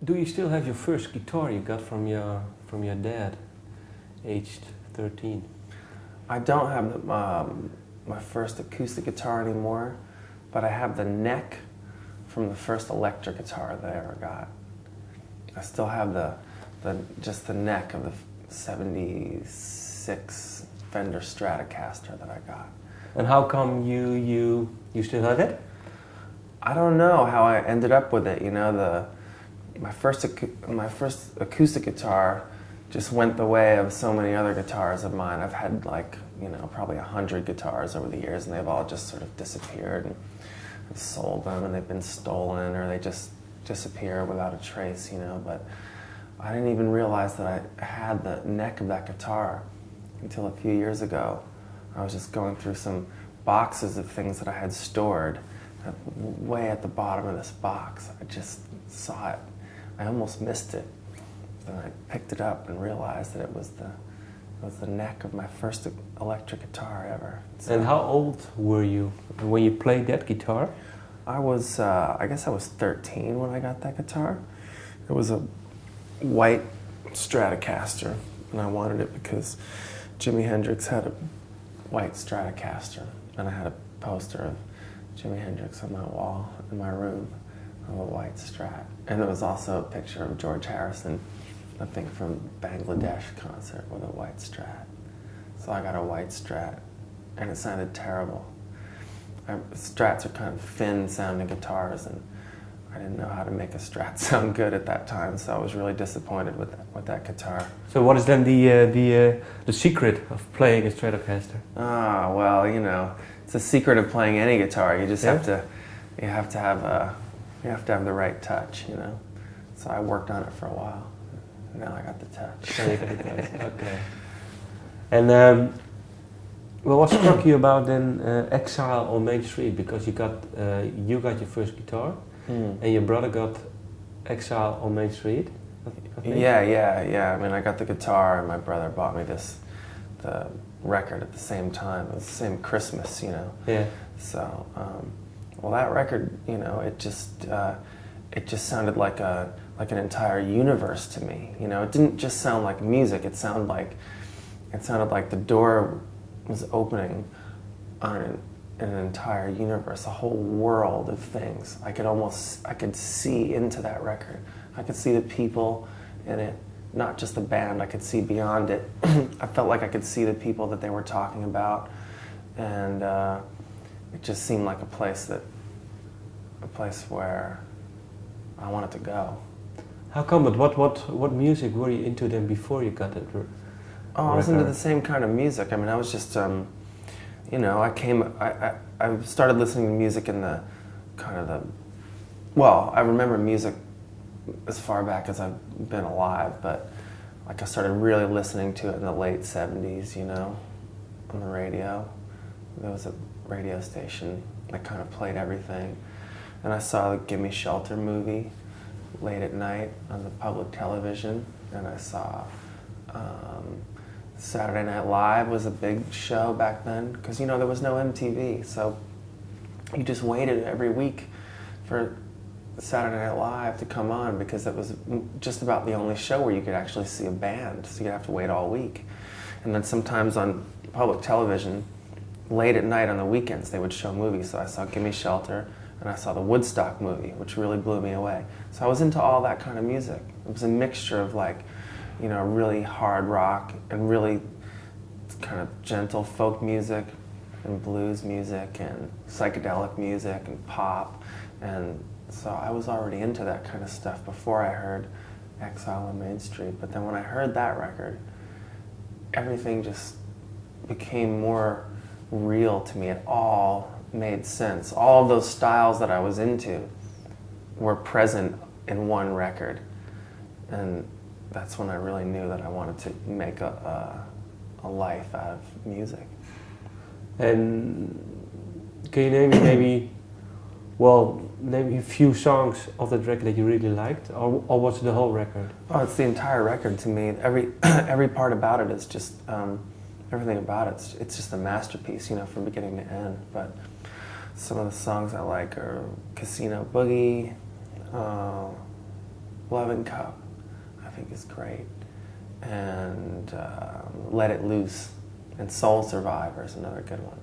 Do you still have your first guitar you got from your dad, aged 13? I don't have my first acoustic guitar anymore, but I have the neck from the first electric guitar that I ever got. I still have just the neck of the '76 Fender Stratocaster that I got. And how come you still have it? I don't know how I ended up with it. You know, my first acoustic guitar just went the way of so many other guitars of mine. I've had like, you know, probably 100 guitars over the years, and they've all just sort of disappeared, and I've sold them, and they've been stolen, or they just disappear without a trace, you know. But I didn't even realize that I had the neck of that guitar until a few years ago. I was just going through some boxes of things that I had stored. Way at the bottom of this box, I just saw it. I almost missed it. Then I picked it up and realized that it was the neck of my first electric guitar ever. So, and how old were you when you played that guitar? I guess I was 13 when I got that guitar. It was a white Stratocaster, and I wanted it because Jimi Hendrix had a white Stratocaster, and I had a poster of Jimi Hendrix on my wall in my room of a white Strat. And there was also a picture of George Harrison, I think from Bangladesh concert, with a white Strat. So I got a white Strat, and it sounded terrible. Strats are kind of thin sounding guitars, and I didn't know how to make a Strat sound good at that time, so I was really disappointed with that guitar. So what is then the secret of playing a Stratocaster? Ah, well, you know, it's the secret of playing any guitar. You just have to have the right touch, you know. So I worked on it for a while. Now I got the touch. Okay. And well, what struck you about then Exile on Main Street? Because you got your first guitar, and your brother got Exile on Main Street. I think. Yeah. I mean, I got the guitar, and my brother bought me the record at the same time. It was the same Christmas, you know. Yeah. So, well, that record, you know, it just sounded like an entire universe to me. You know, it didn't just sound like music. It sounded like the door was opening on an entire universe, a whole world of things. I could see into that record. I could see the people in it, not just the band. I could see beyond it. I felt like I could see the people that they were talking about, and it just seemed like a place where I wanted to go. How come? But what music were you into then before you got that? I was into the same kind of music. I mean, I was just, you know, I started listening to music in the kind of well, I remember music as far back as I've been alive, but like I started really listening to it in the late '70s, you know, on the radio. There was a radio station that kind of played everything. And I saw the Gimme Shelter movie late at night on the public television, and I saw Saturday Night Live was a big show back then, because, you know, there was no MTV, so you just waited every week for Saturday Night Live to come on, because it was just about the only show where you could actually see a band, so you'd have to wait all week. And then sometimes on public television, late at night on the weekends, they would show movies, so I saw Gimme Shelter, and I saw the Woodstock movie, which really blew me away. So I was into all that kind of music. It was a mixture of, like, you know, really hard rock and really kind of gentle folk music and blues music and psychedelic music and pop. And so I was already into that kind of stuff before I heard Exile on Main Street. But then when I heard that record, everything just became more real to me. It all made sense. All of those styles that I was into were present in one record. And that's when I really knew that I wanted to make a life out of music. And can you name me maybe a few songs of that record that you really liked, or what's the whole record? Oh, it's the entire record to me. Every part about it is just everything about it's just a masterpiece, you know, from beginning to end. But some of the songs I like are Casino Boogie, Loving Cup, I think is great. And Let It Loose, and Soul Survivor is another good one.